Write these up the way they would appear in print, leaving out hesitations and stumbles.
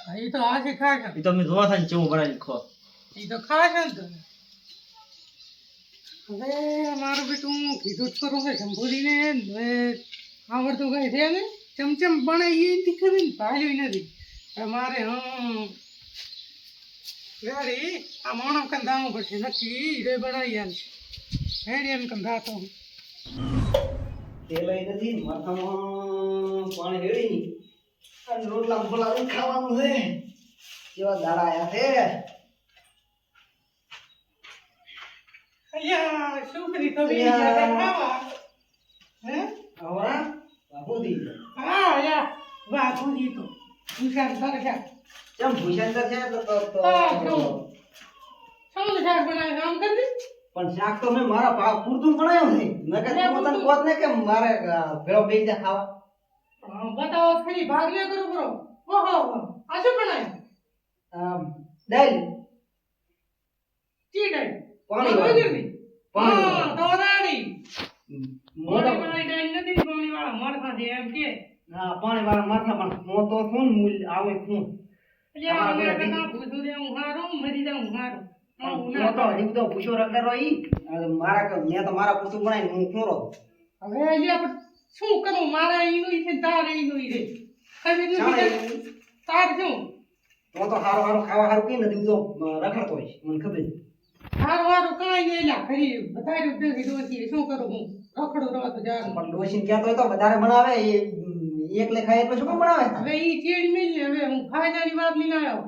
એ તો આ છે ખાય છે. એ તો મેં જોવા થાય ને ચેવું બનાવીને ખો. એ તો ખાય છે ને તમે. હવે મારું બેટું કીધું જ કરું કે શંભુજીને આવડતું કઈ છે ને ચમચમ બનાવી એથી ખરી ને ભાલ્યું નથી મારે રેડી આ મોણો કંધાવું પડશે નક્કી રે બનાવી આલ રેડી એમ કંધાતો તેલ નથી માથામાં પાણી રેડી ની અને રોટલા ફોલા ખાવાનું છે કેવા દાડા આયા છે અલ્યા શું કરી તો ખાવા હે આવરા બાપુજી હા અલ્યા વાહ ભૂજી તો ભૂષણ સરખા કેમ ભૂષણ છે તો હા જો શું શાક બનાવે કામ કરી પણ શાક તો મેં મારા ભાવ પૂરતું બનાવ્યું છે નકર પોતાને કોત ને કે મારે ભેળો બેઈ દે ખાવા બતાવો ખાલી ભાગ લે કરો બરો ઓહો આ શું બનાવ્યું દાલ ચીડે પાણી પાણી પાણી તો રાડી મોટા પાણી ડાઈ નથી પાણી વાળા મરખા છે એમ કે હા પાણી વાળા માથા પણ મોટો શું મૂલ આવે શું એટલે આ મને કના ભૂસું દે હું હારું મરી જાઉં હારું મોટો હજી બધો પૂછો રખડેલો ઈ મારા મેં તો મારા પૂછું બનાવીને હું ખોરો હવે એટલે આપણે શું કરું મારા ઈનું છે તારે ઈનું ઈ રે કઈ તાર શું તો હારો હારો ખાવા હારું કઈ નથી બધો રખડતો હોય મને ખબર છે હારું હારું કાંઈ નહીં એલા ખરી બધા રૂપિયા કીધું શું કરું હું રખડું રહો તો જા પણ ડોશીને કહેતો હોય તો વધારે બનાવે એ એકલે ખાય એટલે શું કામ બનાવે હવે ઈ ચીડ મિલ હવે હું ફાયદાની વાત લઈને આવ્યો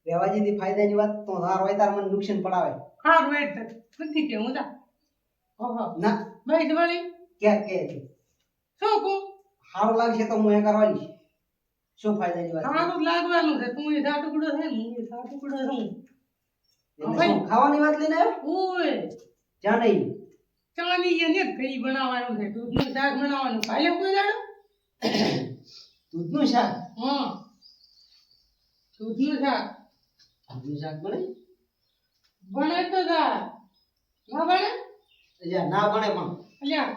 રેવાજીથી ફાયદાની વાત તો હાર હોય તાર મને નુકસાન પડાવે હારું એટલે નથી કે હું જા ઓહો ના ભાઈ દિવાળી કે શું કહું હારું લાગશે તો હું એ કરવાની શું ફાયદાની વાત સારું લાગવાનું છે તું એ ધા ટુકડો છે ને હું એ ધા ટુકડો છું એટલે શું ખાવાની વાત લઈને આવ્યો ઓય જ્યાં નહીં ચાની એને કઈ બનાવવાનું છે દૂધનું શાક બનાવવાનું કાલે કોઈ જાણો દૂધનું શાક હા દૂધનું શાક દૂધનું શાક બને બને તો જા ના બને એટલે ના બને પણ અલ્યા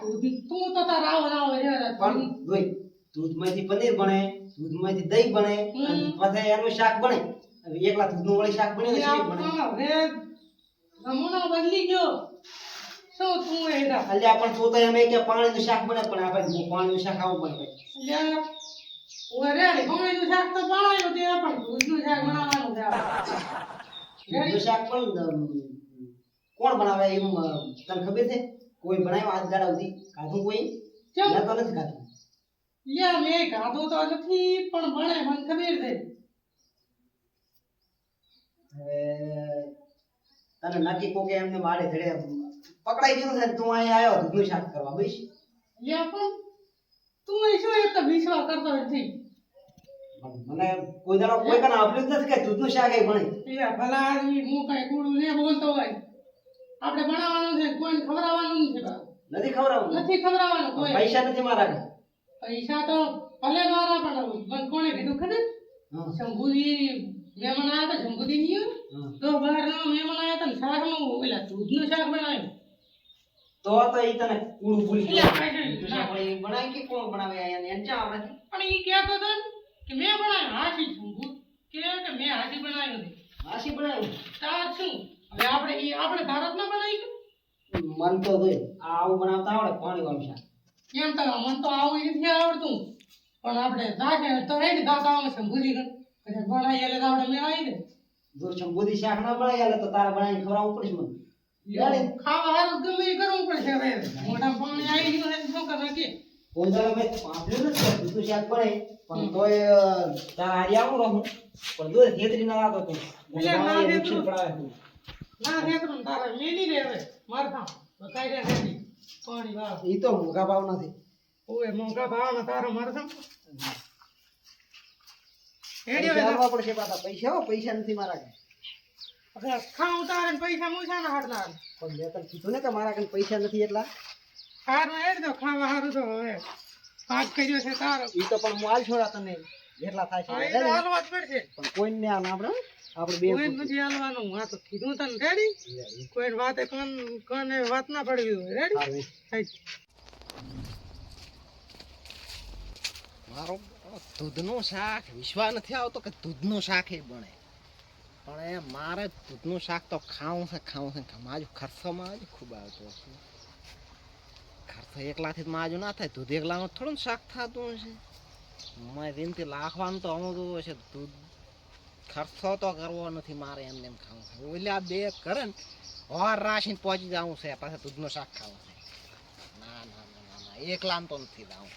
તું તો તારા આવો યાર પણ જોઈ દૂધમાંથી પનીર બને દૂધમાંથી દહીં બને અને પછી એનું શાક બને હવે એકલા દૂધનું વળી શાક બને ને શેક બને હવે જમાનો બદલી ગયો શું તું એડા અલ્યા પણ તો એમ કે પાણીનું શાક બને પણ આપણે પાણીનું શાક આવું બને ભાઈ અલ્યા ઓરે પાણીનું શાક તો બનાવ્યું તે પણ દૂધનું શાક બનાવવાનું છે દૂધનું શાક પણ કોણ બનાવે એમ તને ખબર છે કોઈ બનાવ્યું આજ દાડા સુધી ખાધું કોઈ મેં તો નથી ખાધું યા મેં ખાધું તો નથી પણ બને મને ખબર છે હવે તને નક્કી કોકે એમને મારે ધડે પકડાઈ ગયું છે તું અહીંયા આવ્યો દૂધનું શાક કરવા બસ યા પણ તું એ શું એક વિશ્વાસ કરતો નથી મને કોઈ દાડો કોઈ કને આપ્યું જ નથી કે દૂધનું શાક એ બને યા ભલા આદમી હું કઈ કુડું ને બોલતો હોય આપણે બનાવવાનું છે કોઈને ખવડાવવાનું નથી બા નથી ખવડાવવું નથી ખવડાવવાનું કોઈ પૈસા નથી મારા ઘરે. પૈસા તો ભલે મારા પણ મને કોણે કીધું ખબર હા શંભુજી મહેમાન આવ્યા હતા શંભુજી ની હા. તો બહાર મહેમાન આવ્યા હતા ને શાકનું ઓલા દૂધનું શાક બનાવ્યું તો ઈ તને કુડું ભૂલી એટલે ગયો કાંઈ દૂધનું શાક પણ ઈ બનાવી કે કોણ બનાવે આયા ને એને ચા આવડે છે? પણ ઈ કહેતો હતો ને કે મેં બનાવ્યું હાસી શંભુ કે મેં હાસી બનાવ્યું છે હાસી બનાવ્યું તાર શું હવે આપણે ભારત ના બનાવી મન તો જોઈ આ આવું બનાવતા આવડે પાણી વાળું શાક કેમ તો મને તો આવું નથી આવડતું પણ આપણે દાખે તો એ ને દાદામાં શંભુજી પછી બનાવી એટલે આપણે મેં આવી ને જો શંભુદી શાક ના બનાવી આલે તો તારે બનાવીને ખવડાવવું પડશે મને ખાવા હારું ગમે એ કરવું પડશે હવે મોઢા પાણી આવી ગયું એટલે શું કરે કે કોઈ દાડો મેં પાંભળ્યું નથી કે દૂધનું શાક બને પણ તોય તારા હારી આવું રહું પણ દૂધ ખેતરી ના લાગતો તું એટલે ના નુકસાન ખેતરું. પડાવે તું ના ખેતરું તારા મેલી રે હવે મારતા તો કાઈ રે નથી પાણી વાવ ઈ તો મોઘા ભાવ નથી ઓય મોંઘા ભાવ ને તારો મારતા પૈસા હેડ્યો આલવા પડશે પાછા પૈસા હો પૈસા નથી મારા ઘરે હવે ખાઉં તારે ને પૈસા મૂછા ના હાટલા પણ મેં તને કીધું ને કે મારા કને પૈસા નથી એટલા હારું હેડ દો ખાવા હારું તો હવે પાક કર્યો છે તારો ઈ તો પણ હું આલ છોડા તને જેટલા થાય છે હા, એ એટલા તો દે ને. હાલવા જ પડશે પણ કોઈને આલ આપણે આપણે બે કોઈ નથી હાલવાનું હા તો કીધું તને રેડી કોઈ વાતે કોને વાત ના પડવી હોય રેડી હારું. થાય મારો દૂધનું શાક વિશ્વાસ નથી આવતો કે દૂધનું શાક એ બને, પણ એ મારે દૂધનું શાક તો ખાવું છે માજુ ખર્ચોમાં જ ખૂબ આવતો હશે. ખર્ચો એકલાથી માજુ ના થાય, દૂધ એકલામાં થોડું શાક થતું હશે. મેં દિનથી લાખવાનું તો અમુક હશે. દૂધ ખર્ચો તો કરવો નથી મારે, એમને એમ ખાવું છે. ઓલા બે કરે ને વાર રાશીને પહોંચી જવું છે, પાછા દૂધનું શાક ખાવું છે. ના ના ના ના ના, એકલાને તો નથી જાવું.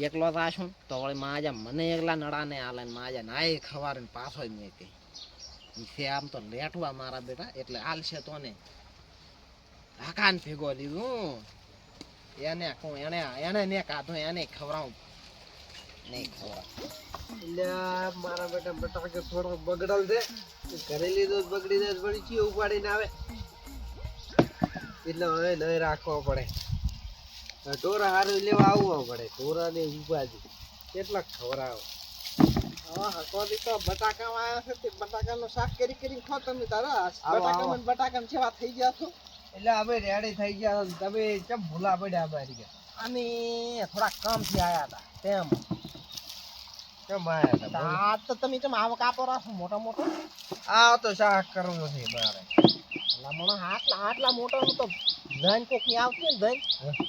એકલો રાશું તો વળી માજા મને એકલા નડાને આલે ને માજા નાય ખવારે ને પાછો જ નહીં કહી આમ તો લેટવા મારા બેટા, એટલે આલશે તો ને ઢાકાન ભેગો લીધું એને કહું, એને ને કાધું એને ખવડાવું નહીં ખવડાવ. એટલે મારા બેટા બટાકે થોડો બગડલ છે, ઘરે લીધો બગડી જાય વળી ચી ઉપાડીને આવે, એટલે હવે નહીં રાખવો પડે. ઢોરા હારું લેવા આવવો પડે, ઢોરા ને ઉપાડી કેટલાક ખવડાવો. હા હકોદી તો બટાકામાં આવ્યા છે, તે બટાકાનું શાક કરી ખો તમે તારા. આવો. બટાકામાં સેવા થઈ ગયા છો. એટલે અમે રેડી થઈ ગયા, તમે કેમ ભૂલા પડ્યા અમારી ગયા? અને થોડા કામથી આવ્યા હતા તેમ. કેમ આયા હતા? આ તો તમે કેમ આવો કાપો રાખો મોટા મોટો? આ તો શાક કરવું છે મારે. મને આટલા મોટો તો ધન કોક ની આવતી ને ધન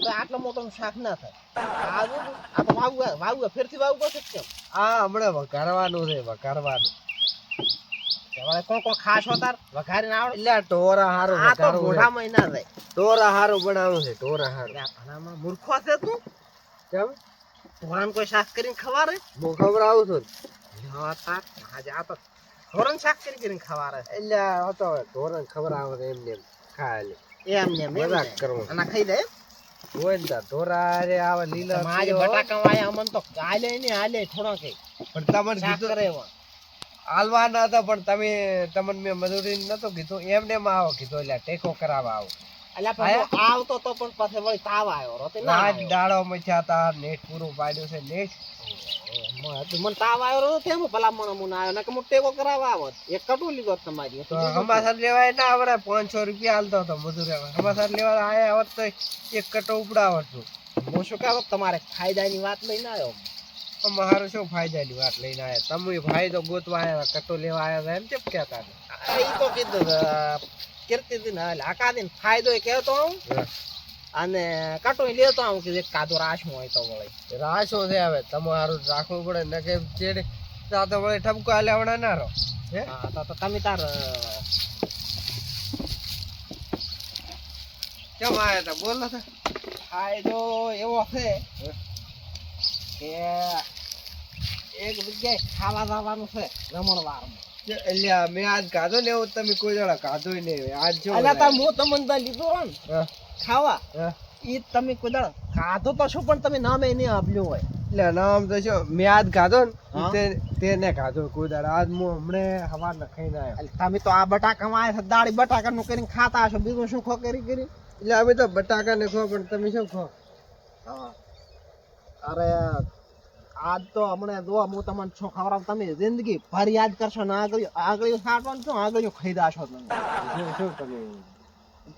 તો આટલા મોટો શાક ના થાય. આ તો વાવું ફેરથી વાવું પડશે કેમ? આ હમણાં વઘારવાનું છે, વઘારવાનું. તમારે કોણ ખાસ હોતાર વઘારીને આવડે? એટલે ઢોરા હારું આ તો વઘારવું છે. મોઢા મહિના થાય. ઢોરા હારું બનાવવું છે, ઢોરા હારું. ભણામાં મૂર્ખો છે તું? કેમ? ઢોરાને કોઈ શાક કરીને ખવારે? હું ખવડાવું છું ને. આજે આ તો ઢોરાને શાક કરીને ખવારે. એટલે આ તો ઢોરણ ખવડાવે છે એમને એમ ખાય લે. એમને મજાક કરવો. અને ખાઈ દે. હોય ને તાર ઢોરા રે આવે લીલા મારે સેવ. બટાકા વાયા અમન તો હાલે ને હાલે થોડો કે પણ તમને શાક કીધું કરે એવા. હાલવાના હતા, પણ તમને મેં મજૂરી નતો કીધું, એમને એમ આવો કીધું, એટલે ટેકો કરાવવા આવો. અલ્યા પણ આવતો તો પણ પછી વળી તાવ આવ્યો રોતે ના આજ આવ્યો. દાડો મચ્યા હતા, નેટ પૂરું પાડ્યું છે, નેટ. મને તાવ આવ્યો રો તેમ ભલા મને આવ્યો ને કે હું ટેકો કરાવવા આવો. એક કટુ લીધો તમારી તો હમાસર લેવાય ના આવડે, 500 રૂપિયા હાલતો હતો મજૂરી. હમાસર લેવા આયા હોત તો એક કટો ઉપડાવત છું. હું શું કહો તમારે ફાયદાની વાત લઈને આવ્યો. મારું શું ફાયદાની વાત લઈને આયા? તમે ફાયદો ગોતવા આવ્યા, કટો લેવા આવ્યા એમ કેમ કહેતા હતા? એ તો કીધું કીર્તિ દિન હાકા દિન ફાયદો એ કહેતો હું અને કટો લેતો આવું કે કાદો રાશમાં હોય તો વળી રાશો છે, હવે તમારું રાખવું પડે ને કે ચેડે તો વળી ઠપકો લેવડા ના રહો. હે હા તો તમે તાર કેમ આયા હતા? બોલો તો. ફાયદો એવો છે કે એક જગ્યાએ ખાવા જવાનું છે રમણવારમાં. એટલે મેં આજ ખાધો ને એવું તમે કોઈ જણા ખાધો નહીં. આજ જો અલ્યા હું તમને ત્યાં લીધો હો ને હા, ખાવા હા. ઈ તમે કોઈ દાડો ખાધો તો શું પણ તમે નામે નહીં આપ્યું હોય. એટલે નામ તો શું, મેં આજ ખાધો ને હા. તેને ખાધો કોઈ દાડા. આજ હું હમણે હવાર ન ખાઈને આવ્યો. એટલે તમે તો આ બટાકામાં આવ્યા છો દાળી બટાકાનું કરીને ખાતા હશો, બીજું શું ખો કરી એટલે અમે તો બટાકા ને ખો, પણ તમે શું ખો? અરે આજ તો હમણાં જો હું તમને છો ખવડાવ તમે જિંદગી ભર યાદ કરશો ને આગળ સાટવાનું શું આગળ ખાઈ દાશો તમે. શું તમે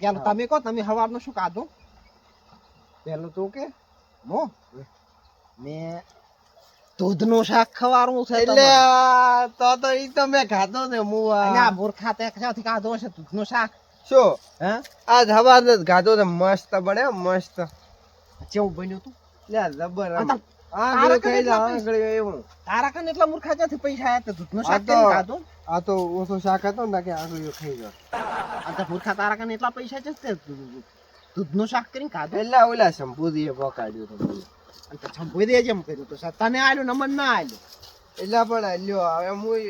પેલું તમે કહો તમે સવારનું શું ખાધું? પેલું તું કે મો મેં દૂધનું શાક ખવારવું છે. એટલે તો ઈ તો મેં ખાધો ને હું આ મૂર્ખા તે ક્યાંથી ખાધું હશે દૂધનું શાક? શું હે આજ હવાર જ ખાધો ને, મસ્ત બને મસ્ત. કેવું બન્યું તું? લે જબર આ તો આંગળી તારા ખાઈ જા, કને આંગળી એવું. તારા કને એટલા મૂર્ખા ક્યાંથી પૈસા આયા તે દૂધનું આ શાક તો કેમ ખાધું? આ તો ઓછો શાક હતો ને કે આંગળીઓ ખાઈ ગયો. આ તો મૂર્ખા તારા કને એટલા પૈસા છે તે દૂધનું શાક કરીને ખાધું. એટલે ઓલા શંભુજીએ પકાડ્યું હતું મને. અને તો છંપોઈ દે જેમ કર્યું તો તને આલ્યું ને મને ના આલ્યું. એટલે પણ લ્યો હવે હું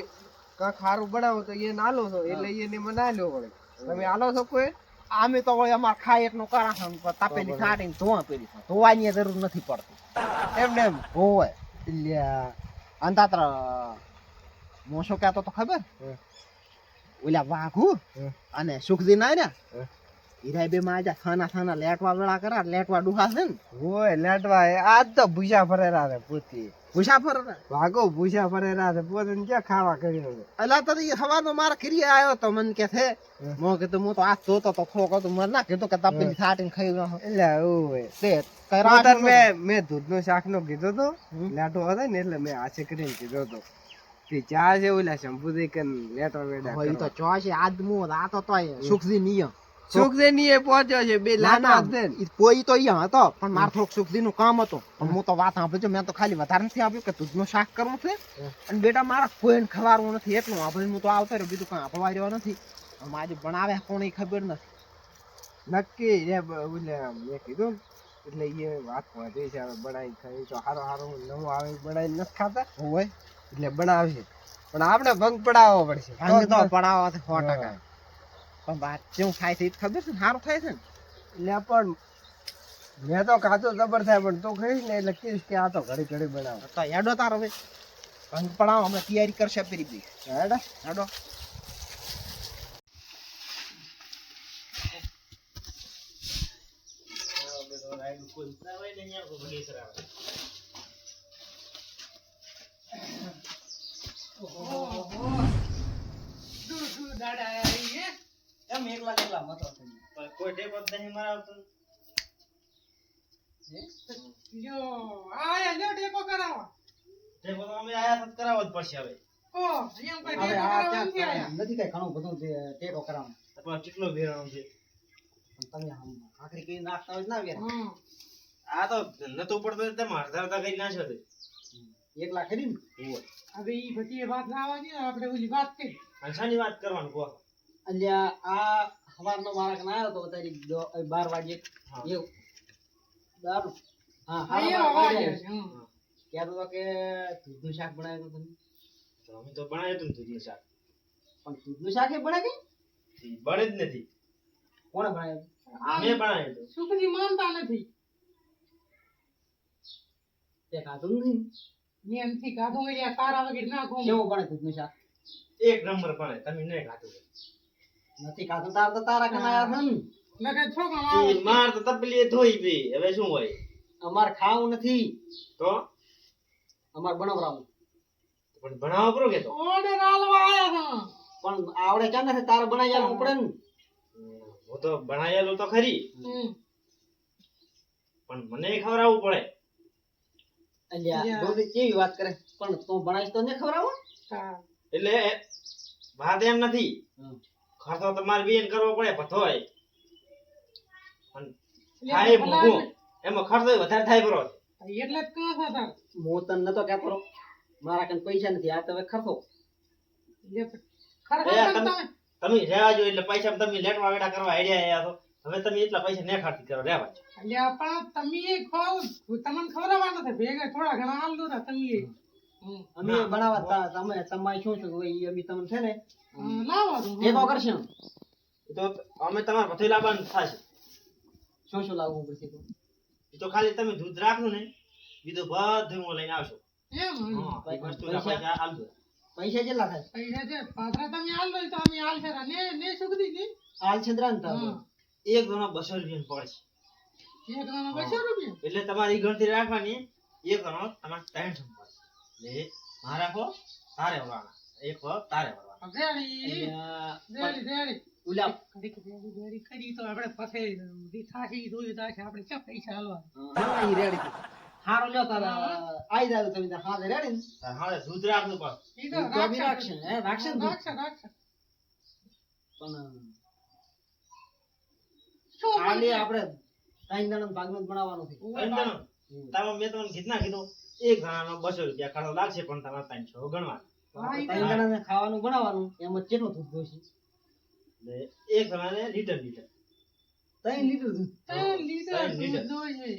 કાંઈક સારું બનાવું તો એને આલો છો, એટલે એને મને આલ્યો પડે. તમે આલો છો કોઈ? આમે તો વળી અમાર ખાય એકનું કરા છે ને તપેલી કાઢીને ધોવા કરી છે. ધોવાની જરૂર નથી પડતી. એમને એમ હોય એટલે અંતાત્ર હું શું કહેતો તો ખબર? ઓલા વાઘુ હમ. અને સુખદી ના ને હમ. હીરા બે માં આજા થાના લેટવા વેળા કરા લેટવા ડુહા છે ને ઓય લેટવા આજ તો ભૂસા ફરેરા છે પોતી મુસાફર ભાગો ભૂસા ફરેરા છે પોતે ક્યાં ખાવા કર્યો છે અલા તો હવાનો મારા ખીરી આવ્યો તો મને કે છે મો કે તો હું તો આ જોતો તો થોડો તો મને ના કીધું કે તપેલી છાટીને ખાઈ રહ્યો એટલે ઓય તે પોતાને મેં દૂધનો શાકનો કીધો તો લેટો હતો ને એટલે મેં આશે કરીને કીધો તો કે ચા છે ઓલા શંભુજી કે લેટો વેડા હોય તો ચોશે આજ હું આ તો સુખજી નિયમ સુખદેની એ પહોંચ્યો છે બે લાના છે ને. કોઈ તો અહીંયા હતો પણ મારે થોડુંક સુખદી નું કામ હતું પણ હું તો વાત સાંભળજો મેં તો ખાલી વધારે નથી આપ્યું કે દૂધનું શાક કરવું છે અને બેટા મારા કોઈને ખવારવું નથી એટલું આપણે હું તો આવતો રહ્યો બીજું કઈ આપવા રહ્યો નથી આમ આજે બનાવે કોને ખબર નથી નક્કી એ ઓલે મેં કીધું ને, એટલે એ વાત પહોંચી છે હવે બનાવી ખાઈ તો હારો હારો નવું આવે બનાવી નથી ખાતા હોય એટલે બનાવશે પણ આપણે ભંગ પડાવવો પડશે ભાંગ તો પડાવવા 100%. પણ વાત કેવું થાય છે એ ખબર છે ને સારું થાય છે ને એટલે પણ મેં તો કાચો જબર થાય પણ તું ખાઈશ ને એટલે કહીશ કે આ તો ઘડી ઘડી બનાવ તો હેડો તારો હવે ભાંગ પડાવો અમે તૈયારી કરશે પેલી બી હેડા હેડો દાડા આવી હે એમ એકલા મતો થઈ કોઈ ટેપ જ નહીં મરાવતું. જો આયા લ્યો ટેકો કરાવો ટેપો તો અમે આયા તો કરાવવો જ પડશે હવે. ઓ અહીંયા કોઈ હવે ટેકો આ કરાવવા નથી ત્યાં આયા નથી કઈ ઘણું બધું ટેકો કરાવવાનું તમારે કેટલો વેરાણું છે. પણ તમે આમ આખરી કઈ નાખતા હોય તો ના વેર હમ આ તો નતું પડતું તમે અડધા કરી નાખ્યો છે. એકલા ખરી ને ઓય. હવે ઈ બધી વાત ના આવવા દે આપણે ઓલી વાત કરી અને શાની વાત કરવાનું કહો. અલ્યા આ સવારનો મારા કને આવ્યો તો તારી 12 વાગે હા. એવું દારૂ હા અહીંયા હા અવાજ આવે છે, હમ. કહેતો તો કે દૂધનું શાક બનાવ્યું હતું તમે તો અમે તો બનાવ્યું હતું ને દૂધનું શાક. પણ દૂધનું શાક એ બનાવી ઈ બળે જ નથી. કોણે બનાવ્યું મેં બનાવ્યું હતું. સુખની માનતા નથી તે ખાધું નથી નિયમથી કાઢો એટલે તારા વગર ના ખો કેવું બને દૂધનું શાક એક નંબર બને તમે નહીં ખાધું. નથી ખાધું તાર તો તારા કને આવ્યા છે ને નકર છોકરા ઈ માર તો તપલીએ ધોઈ પી હવે શું હોય અમાર ખાવું નથી તો અમાર બનાવરાવું પણ ભણાવો કરો કે તો ઓર્ડર આલવા આયા હતા પણ આવડે ક્યાં નથી તારે બનાવી આવવું પડે ને હું તો ભણાયેલું તો ખરી હમ. પણ મને ખવડાવવું પડે. અલ્યા દોડી કેવી વાત કરે પણ તું બનાવીશ તો ને ખવડાવો હા. એટલે વાત એમ નથી ખર્ચો તમારે બેન કરવો પડે બધોય પણ થાય ભૂખું એમાં ખર્ચો વધારે થાય બરો એટલે જ કાં થતા હું તને નતો કહેતો રહો. મારા કને પૈસા નથી આ તમે ખર્ચો ખરેખર એ તમે તમે રહેવા જો એટલે પૈસા તમે લેટવા વેડા કરવા આઈડિયા આવ્યા છો હવે તમે એટલા પૈસા ને ખાતી કરો રહેવા જો. અલ્યા પણ તમે એ ખાવ તમને ખવડાવવાના છે ભેગા થોડા ઘણા આલ દો ને તમે એ. હમ. અમે બનાવવા તમે તમારી શું શું હોય ઈ અમે તમને છે ને લાવો તો. ટેકો કરશે ને તો અમે તમારે બધું લાવવાનું થશે. શું શું લાવવું પડશે તો એ તો ખાલી તમે દૂધ રાખો ને બીજું બધું હું લઈને આવશો. એમ હા, એ વસ્તુના પૈસા આપજો. પૈસા કેટલા થાય પૈસા છે પાત્રા તમે આલ દો તો અમે આલ છે ને ને સુખદી ને હાલ છંદ્રા ને હા. એક દોનો 200 રૂપિયા પડશે એક દાણા 200 રૂપિયા એટલે તમારી ગણતરી રાખવાની એક દોનો તમારે 300 પડશે એટલે માં રાખો તારે વળવાના એક વખત તારે વળવાના. રેડી રેડી રેડી ઉલા કડીક રેડી રેડી કરી તો આપણે પછી દીઠાશી દોઈ દાશે આપણે ક્યાં પૈસા આલવા હા ઈ રેડી હારો લ્યો તારા આઈ જાય તમે હા રેડી ને તારે હાલે દૂધ રાખવું પડે. ઈ તો તો બી રાખશે હે રાખશે ને દૂધ? રાખશે પણ શું ખાલી આપણે ત્રણ જણાનો ભાગનો જ બનાવવાનો છે ત્રણ જણો? મેં તમને કીધું કીધું એક જણાનો 200 રૂપિયા ખર્ચો લાગશે પણ તમારે 300 ગણવાના. હા, ઈ તો ત્રણ જણાને ખાવાનું બનાવવાનું એમાં કેટલું દૂધ જોઈશે એટલે એક જણાને લીટર 3 લીટર દૂધ 3 લીટર ત્રણ લીટર. દૂધ જોઈએ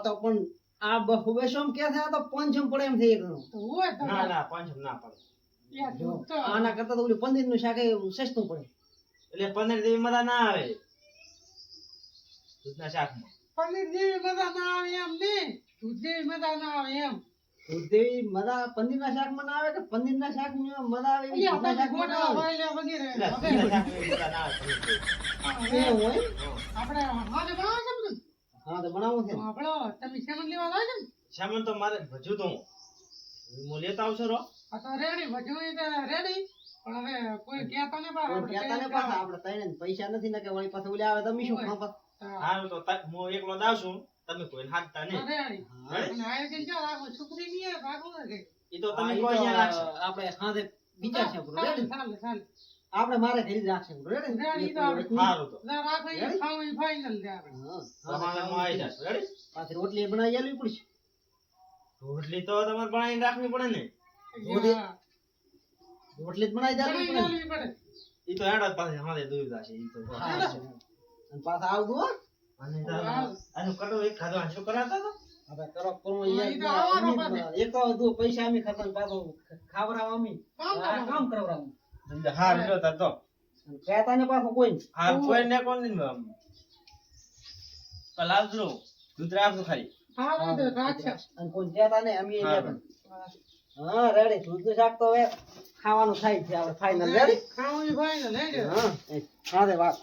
તો પણ આ બહુબેશોમ કે થાય તો 500 પડે એમ થઈ ગયું તો હોય તો ના ના 500 ના પડે. યાર દૂધ તો આના કરતા તો ઓલું પનીર નું શાક એ સસ્તું પડે એટલે 15 જેવી મજા ના આવે દૂધના શાકમાં. પનીર જેવી મજા ના આવે એમ નહીં દૂધ જેવી મજા ના આવે એમ દૂધેવી મજા પનીરના શાકમાં ના આવે કે પનીરના શાકમાં મજા આવે એવી અહીંયા દૂધના આપણે શાકમાં ના ગોટા આવે. વાળ્યા વગેરે એટલે હવે દૂધના શાકની મજા ના આવે તમે કહો. એવું હોય? આપણે હાથે બનાવો છો બધું? હા તો બનાવવું છે તો આપણો તમે સેમન લેવા લાગે ને સામાન તો મારે ભજુ તો હું લેતા આવશો રો આ તો રેડી ભજવું તો રેડી પણ હવે કોઈ કહેતા ને બાર કોઈ કહેતા ને પાછા આપણે તઈને પૈસા નથી ને કે વળી પાછા ઓલા આવે તમે શું ખાવ પાછા? હારું તો હું એકલો જ આવશું તમે કોઈ હાથતા નહીં રેડી હા. અને આયોજન જો રાખો છોકરી ની એ રાખો ને કે એ તો તમે હા, ઈ કોઈ તો અહીંયા રાખશો આપણે સાંજે વિચાર છે આપણો, રેડી? ચાલે ચાલે આપણે મારે ઘરે જ રાખશે આપણો, રેડી? રેડી તો એક કોઈ સારું તો ના રાખો એ રેડી? ખાવું એ ફાઇનલ છે આપણે હા, તમારે હું આવી જશું રેડી પાછી રોટલી બનાવી આલવી પડશે. રોટલી તો તમારે બનાવીને રાખવી પડે ને રોટલી- હા. રોટલી જ બનાવી બનાવી દેવી પડે. આલવી પડે એ તો હેડો જ પાસે હાથે દૂર જશે એ તો હા, અને પાછા આવતું હો. અને આનું કટો એક ખાધો હાંસો કરાતા તો આપણે કરો કરવું હા, ઈ તો આવવાનો પાછો. એક તો તું પૈસા અમે ખર્ચો ને પાછો ખાવડાવવા અમે. કામ આ કરો. કામ કરાવડાવવું. હાર લ્યો તાર તો અને કહેતા ને પાછું કોઈ નહીં. હાર કોઈ ને કોણ નહીં કલાલ જો દૂધ રાખજો ખાલી હા તો રાખશે અને કોઈ કહેતા નહીં, અમે એ હા. કહેતા. હા રેડી દૂધનું શાક તો હવે ખાવાનું થાય છે આપણે ફાઇનલ, રેડી? ખાવું એ ફાઇનલ હે હા એ, હા રે વાત